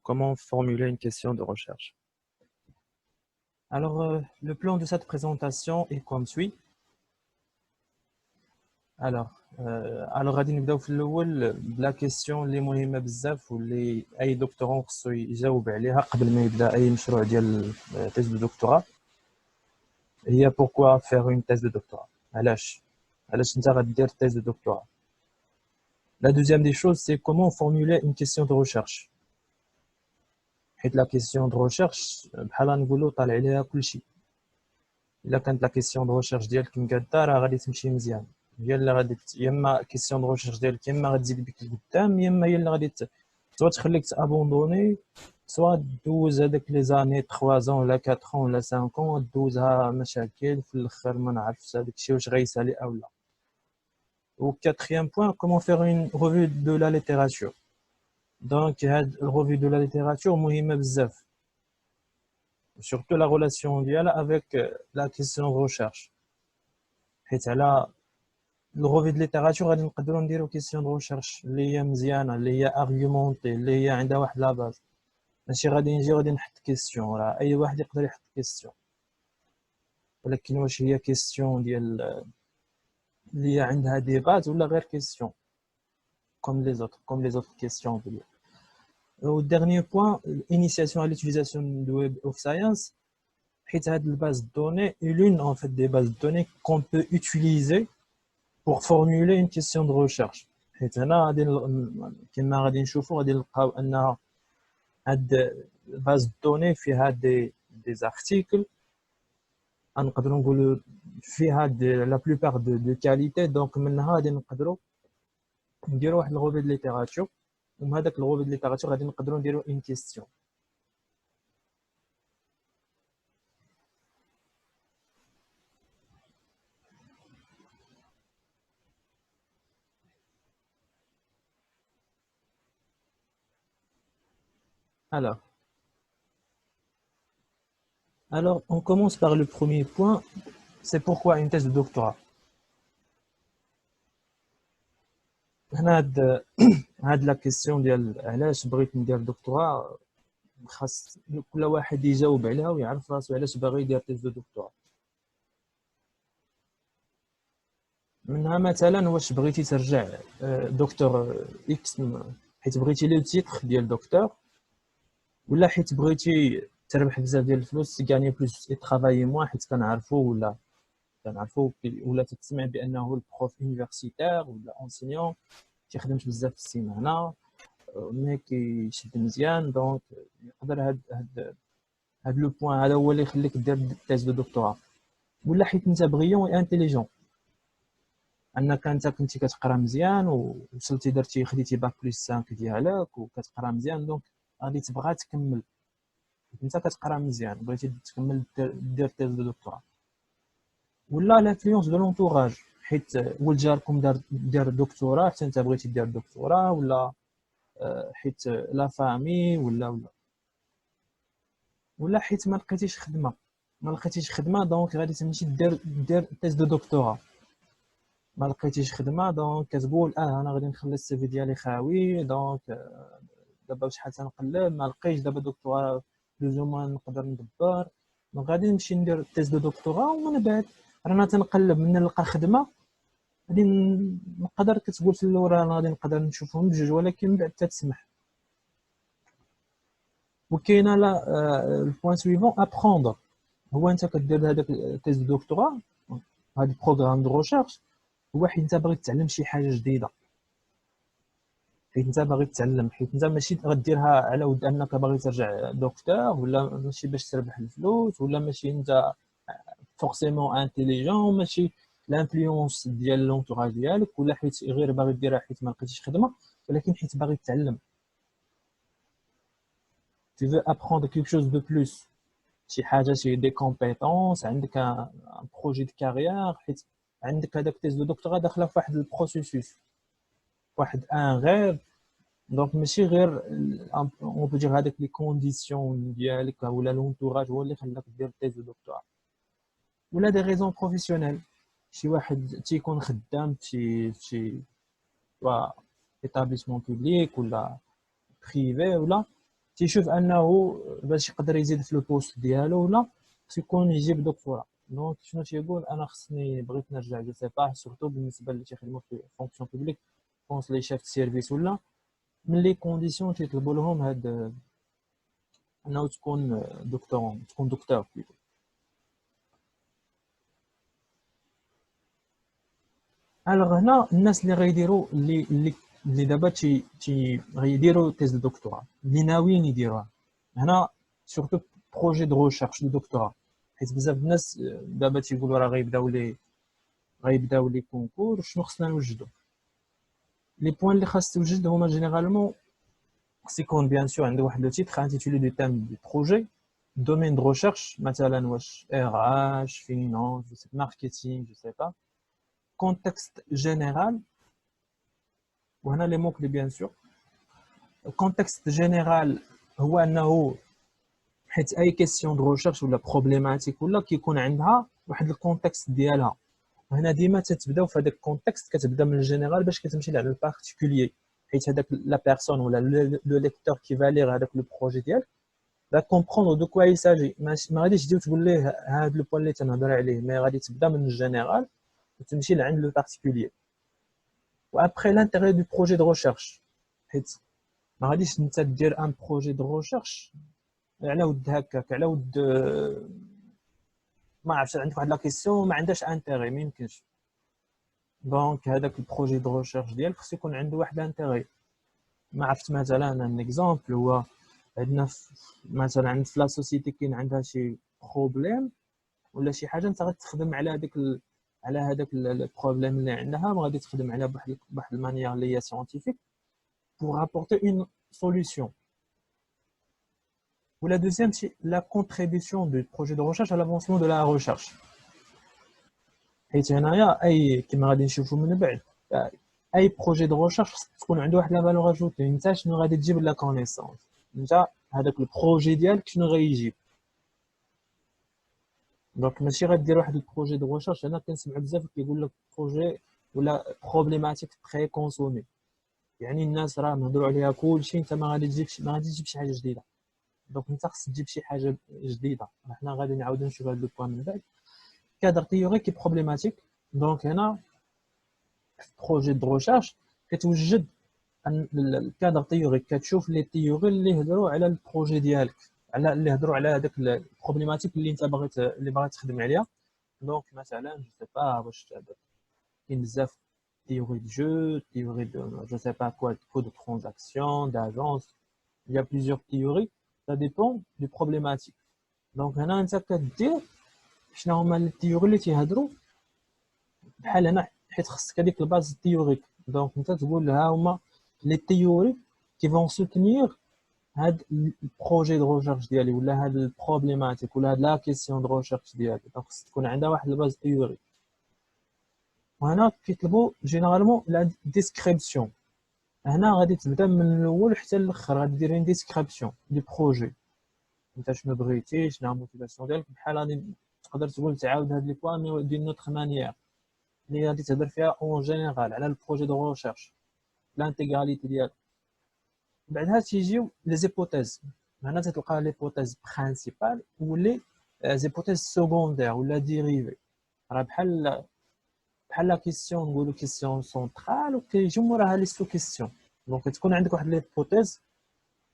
comment formuler une question de recherche. Alors, le plan de cette présentation est comme suit. Alors غادي نبداو في الاول بلا كيسيون اللي مهمه بزاف واللي اي دكتورون خصو يجاوب عليها قبل ما يبدا اي مشروع ديال تيز دو دكتوراه. هي pourquoi faire une thèse de doctorat. علاش انت غدير thèse de doctorat. La deuxième des choses, c'est comment formuler une question de recherche. حيت la question de recherche بحال نقولوا طالع عليها كلشي. الا كانت لا كيسيون دو ريشيرش ديالك مقاده راه غادي تمشي مزيان، هي اللي غادي يا اما كيسيون دو ريشيرش ديالك يا اما غتزيد بك لقدام يا اما هي اللي غادي سوا تخليك تابوندوني، سوا دوز هذاك لي زاني 3 زون ولا 4 ولا 5 دوزها مشاكل في الاخر ما نعرفش هذاك الشيء واش غيسالي او لا. و quatrième point, comment faire une revue de la littérature. Donc هاد الريفيو دو لا littérature مهمه بزاف، surtout la relation ديالها avec la question de recherche. حيت على الريفيو دو ليتيراتور غادي نقدروا نديروا كيسيون دو ريشيرش اللي هي مزيانه، اللي هي ارغيومونتي، اللي هي عندها واحد لا باز. ماشي غادي نجي غادي نحط كيسيون، راه اي واحد يقدر يحط كيسيون، ولكن واش هي كيسيون ديال اللي هي عندها دي باز ولا غير كيسيون كوم لي زوتر كيسيون ديال. Au dernier point, l'initiation à l'utilisation de Web of Science. La base de données est l'une en fait des bases de données qu'on peut utiliser pour formuler une question de recherche. هنا كما غادي نشوفوا غادي نلقاو انها هاد base de données فيها des articles نقدروا نقولوا فيها la plupart de qualité. donc منها غادي نقدروا نديروا واحد الغوفي د ليتيراتور، ومن هذاك الغوفي د ليتيراتور غادي نقدروا نديروا une question. Alors, on commence par le premier point, c'est pourquoi une thèse de doctorat. هاد لا كيسيون ديال علاش بغيت ندير دكتوراه خاص كل واحد يجاوب عليها ويعرف راسو علاش باغي يدير تيز دو دكتوراه. منها مثلا واش بغيتي ترجع دكتور اكس حيت بغيتي لو تيتر ديال دكتور، ولا حيت بغيتي تربح بزاف ديال الفلوس تغاني بلوس اي ترافاي موان حيت كنعرفوا ولا تسمع بانه البروف يونيفرسيتير ولا اونسينيون كيخدمش بزاف في السيمانه مي كيشد مزيان. دونك يقدر هاد لو بوين هذا هو اللي يخليك دير تيز دو دكتوراه. ولا حيت انت بغيون و انتيليجون، انك انت كنتي كتقرا مزيان ووصلتي درتي خديتي باك بلس 5 ديالك وكتقرا مزيان، دونك غادي تبغى تكمل. انت كتقرا مزيان بغيتي تكمل دير تيز دو دكتوراه. ولا لانفلونس دو لونتوراج، حيت ولد جاركم دار دكتوراه حتى انت بغيتي دير دكتوراه، ولا حيت لا فامي ولا حيت ما لقيتيش خدمه دونك غادي تمشي دير تيز دو دكتوراه. ما لقيتيش خدمه دونك كتقول انا غادي نخلي السي في ديالي خاوي، دونك دابا شحال تنقلب ما لقيتش دابا دكتوراه لزوما نقدر ندبر، دونك غادي نمشي ندير تيز دو دكتوراه ومن بعد رانا تنقلب من نلقى خدمه غادي نقدر كتقول في الاول انا غادي نقدر نشوفهم بجوج، ولكن من بعد تتسمح. وكاينه لا البوين سويفون ابروندر، هو انت كدير هذاك تيز دو دكتوراه هذا بروغرام دو ريشيرش هو حيت انت باغي تتعلم شي حاجه جديده، حيت انت باغي تتعلم، حيت انت ماشي غديرها على ود انك باغي ترجع دكتور، ولا ماشي باش تربح الفلوس، ولا ماشي انت فورسيمون انتيليجون، ماشي لانفلونس ديال لونتوراج ديالك، ولا حيت غير باغي ديرها حيت ما لقيتيش خدمه، ولكن حيت باغي تتعلم. tu veux apprendre quelque chose de plus، شي حاجه شي دي كومبيتونس، عندك ان بروجي دو كارير، حيت عندك هذاك تيز دو دكتوراه داخله في واحد البروسيسوس، واحد ان غير. دونك ماشي غير اون بو دير هذاك لي كونديسيون ديالك ولا لونتوراج هو اللي خلاك دير تيز دو دكتوراه، ولا دي ريزون بروفيسيونيل. شي واحد تيكون خدام في شي ايتابليسمون بوبليك ولا بريفي، ولا تيشوف انه باش يقدر يزيد في البوست ديالو ولا خصو يكون يجيب دكتوراه. دونك شنو تيقول؟ انا خصني بغيت نرجع جو سي با سورتو بالنسبه اللي تيخدموا في فونكسيون بوبليك بونس لي شيف سيرفيس ولا من لي كونديسيون تيطلبوا لهم هاد انه تكون دكتور بليتو. الوغ هنا الناس اللي غيديروا اللي دابا غيديروا تيز دو دكتوراه اللي ناويين يديروها هنا سورتو بروجي دو ريشيرش دو دكتوراه، حيت بزاف الناس دابا تيقولوا راه غيبداو لي كونكور. شنو خصنا نوجدوا؟ لي بوين اللي خاص توجد هما جينيرالمون خص يكون بيان سور عنده واحد لو تيتر انتيتولي دو تيم دو بروجي، دومين دو ريشيرش مثلا واش ار اش فينانس ماركتينغ جو سي با، contexte général وهنا لي موك لي بيان سور. contexte général هو انه حيت اي كيسيون دو ريشيرش ولا بروبليماتيك ولا كيكون عندها واحد الكونتكست ديالها، وهنا ديما تتبداو في هذاك الكونتكست كتبدا من الجينيرال باش كتمشي على البارتيكولير، حيت هذاك لا بيرسون ولا لو ليكتور كي فالير هذاك لو بروجي ديالك لا كومبروندر دو كوا يساجي. ما غاديش تجي تقول ليه هذا لو بوين اللي تنهضر عليه، مي غادي تبدا من الجينيرال وتمشي لعند لو بارتيكولير. وابخي لانتيغي دو بروجي دو ريشيرش، حيت ما غاديش انت دير ان بروجي دو ريشيرش على ود هكاك على ود ما عرفتش عندك واحد لا كيسيون ما عندهاش انتيغي، ما يمكنش. دونك هذاك البروجي دو ريشيرش ديالك خصو يكون عنده واحد انتيغي. ما عرفت مثلا ان اكزومبل هو عندنا مثلا عند في لا سوسيتي كاين عندها شي بروبليم ولا شي حاجه، انت غتخدم على هذاك البروبليم اللي عندها، وغادي تخدم على بواحد المانيير اللي هي سيانتيفيك pour apporter une solution. Ou la deuxième, c'est la contribution du projet de recherche à l'avancement de la recherche. حيت هنايا اي كما غادي نشوفوا من بعد اي بروجي دو ريشيرش تكون عنده واحد لا فالور اجوتي. انت شنو غادي تجيب لا كونيسونس؟ انت هذاك البروجي ديالك شنو غيجيب؟ دونك ماشي غدير واحد البروجي دو ريشيرش. انا كنسمع بزاف كيقول لك بروجي ولا بروبليماتيك تري كونسومي، يعني الناس راه نهضروا عليها كلشي، انت ما غادي تجيب شي حاجه جديده. دونك انت خصك تجيب شي حاجه جديده. حنا غادي نعاودو نشوفوا هذا البوان من بعد. كادر تيوريك كي بروبليماتيك. دونك هنا في بروجي دو ريشيرش كتوجد الكادر تيوريك، كتشوف لي تيوري اللي هضروا على البروجي ديالك، على اللي هضروا على هذاك البروبليماتيك اللي انت باغي تخدم عليها. دونك مثلا جو سي با واش كاين بزاف théorie de jeu, théorie de je sais pas quoi, code de transaction, d'agence. Il y a plusieurs théories, ça dépend du problématique. Donc هنا انت كدير شنو هما لي تيوري اللي تيهضروا بحال هنا، حيت خصك هذيك الباز تيوريك. دونك انت تقول ها هما لي تيوري كي فون سوتينير هاد البروجي دو ريشيرش ديالي ولا هاد البروبليماتيك ولا هاد لا كيسيون دو ريشيرش ديالي. دونك خصك تكون عندها واحد الباز تيوري. وهنا كيطلبوا جينيرالمون لا ديسكريبسيون. هنا غادي تبدا من الاول حتى الاخر، غادي دير ان ديسكريبسيون دو بروجي. انت شنو بغيتي، شنو الموتيفاسيون ديالك. بحال غادي تقدر تقول تعاود هاد لي بوان مي دون نوتر مانيير اللي غادي تهضر فيها اون جينيرال على البروجي دو ريشيرش لانتيغراليتي ديالو. بعدها تيجيو لي زيبوتيز. هنا تتلقى لي بوتيز برينسيبال ولي زيبوتيز سكوندير ولا ديريفي. راه بحال لا كيسيون نقولوا كيسيون سونطرال وكيجيو موراها لي سو كيسيون. دونك تكون عندك واحد ليبوتيز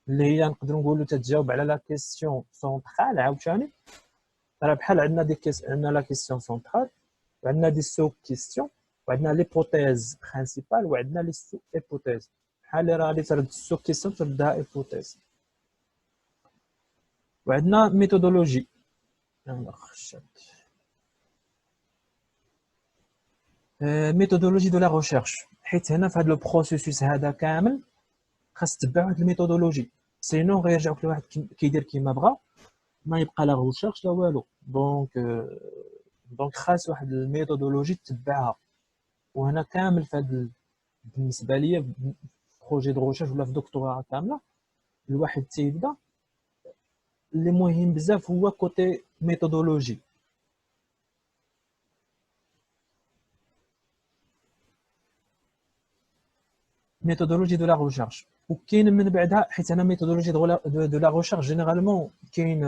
اللي هي نقدروا نقولوا تتجاوب على لا كيسيون سونطرال عاوتاني. راه بحال عندنا لا كيسيون سونطرال وعندنا دي سو كيسيون وعندنا ليبوتيز برينسيبال وعندنا لي سو ايبوتيز. بحال اللي راه غادي ترد السو كيسيون تردها ايبوتيز. وعندنا ميثودولوجي. ميثودولوجي دو لا ريشيرش، حيت هنا في هذا لو بروسيسوس هذا كامل خاص تتبع واحد الميثودولوجي، سينو غيرجعوك لواحد كيدير كيما بغا ما يبقى لا ريشيرش لا والو. دونك خاص واحد الميثودولوجي تتبعها. وهنا كامل في هذا بالنسبه ليا بروجي دو ريشيرش ولا في دكتوراه كامله الواحد تيبدا اللي مهم بزاف هو كوتي ميثودولوجي. méthodologie de la recherche. وكاين من بعدها حيت انا méthodologie de la recherche généralement كاين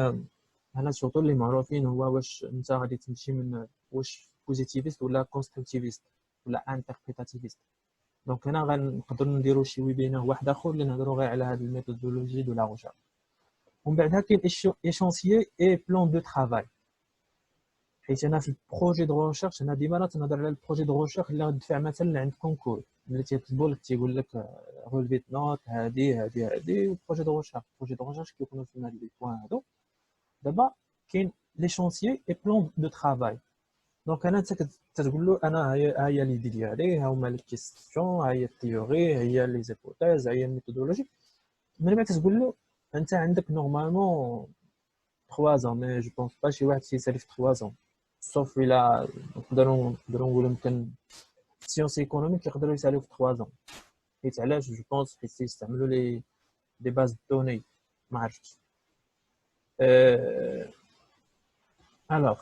انا surtout اللي معروفين هو واش انت غادي تمشي من واش positivist ولا constructivist ولا interpretativist. دونك هنا غنقدر نديرو شي ويبينار واحد اخر اللي نهضروا غير على هذه الميثودولوجي دو لا ريشيرش. ومن بعدها كاين échéancier et plan de travail. حيت انا في البروجي دو ريشيرش انا ديما تنهضر على البروجي دو ريشيرش اللي غتدفع مثلا عند كونكور اللي تيطلبوا لك تيقول لك رولفيت نوت هذه وبروجي دو ريشيرش كيكونوا فينا هاد لي بوين هادو. دابا كاين l'échéancier et plan de travail. دونك انا انت كتقول له انا هي ليدي ديالي، ها هما لي كيستيون، ها هي التيوري، هي لي زيبوتيز، ها هي الميثودولوجي. من بعد تقول له انت عندك نورمالمون 3 ans مي جو بونس با شي واحد تيسالي في 3 ans سوف الى نقدروا نقولوا يمكن سيونس ايكونوميك يقدروا يساليو في 3 ans. حيت علاش جو بونس حيت تيستعملوا لي باز دوني ما عرفتش. الوغ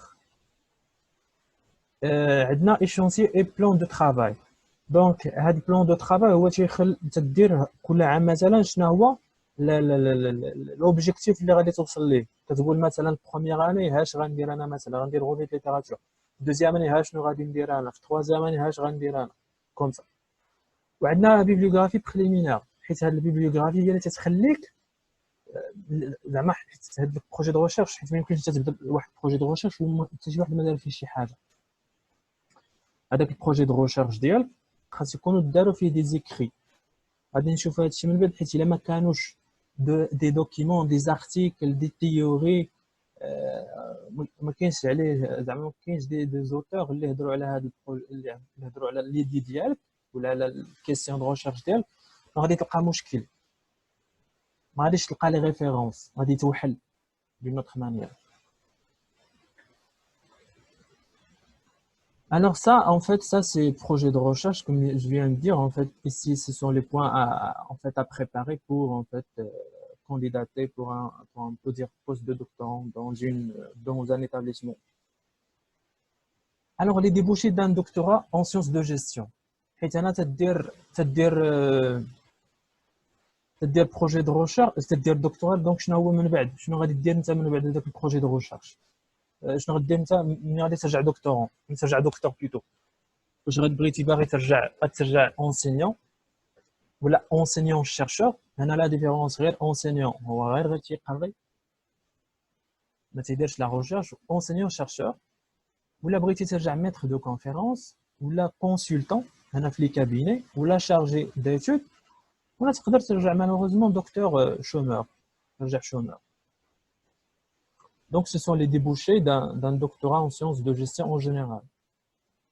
عندنا échéancier et plan de travail. دونك هاد البلان دو ترافاي هو تيخل تدير كل عام مثلا شنو هو لوبجيكتيف اللي غادي توصل ليه. كتقول مثلا بروميير اني هاش غندير انا، مثلا غندير غوفيت ليتيراتور، دوزيام اني ها شنو غادي ندير انا، في تروازيام اني هاش غندير انا كوم سا. وعندنا بيبليوغرافي بريليمينير، حيت هاد البيبليوغرافي هي اللي تتخليك زعما حيت هاد البروجي دو ريشيرش، حيت ما يمكنش تبدا واحد البروجي دو ريشيرش وحتى شي واحد ما دار فيه شي حاجه. هذاك البروجي دو ريشيرش ديالك خاص يكونوا داروا فيه دي زيكري. غادي نشوف هادشي من بعد، حيت الا ما كانوش دي دوكيمون دي زارتيكل دي تيوري ما كاينش عليه زعما ما كاينش دي زوتور اللي يهضروا على هذا اللي يهضروا على ليدي ديالك ولا على الكيسيون دو ريشيرش ديالك. غادي تلقى مشكل، ما غاديش تلقى لي ريفيرونس، غادي توحل دون نوتر مانيير. Alors ça, en fait, ça c'est projet de recherche, comme je viens de dire. En fait, ici, ce sont les points à préparer pour en fait candidater pour on peut dire poste de doctorant dans un établissement. Alors les débouchés d'un doctorat en sciences de gestion. حيت انا تدير projet de recherche، تدير دكتوراه. دونك شنو هو من بعد، شنو غادي دير انت من بعد هذاك البروجي دو ريشيرش؟ شنو غدير انت ملي غادي ترجع دكتورون، ترجع دكتور بلوتو؟ واش غتبغي باغي ترجع اونسينيون ولا اونسينيون شيرشور؟ هنا لا ديفيرونس غير اونسينيون هو غير تيقري ما تيديرش لا ريشيرش، اونسينيون شيرشور ولا بغيتي ترجع ميتر دو كونفيرونس ولا كونسلتون هنا في لي كابيني ولا شارجي ديتود، ولا تقدر ترجع مالوغوزمون دكتور شومور، ترجع شومور. Donc, ce sont les débouchés d'un doctorat en sciences de gestion en général.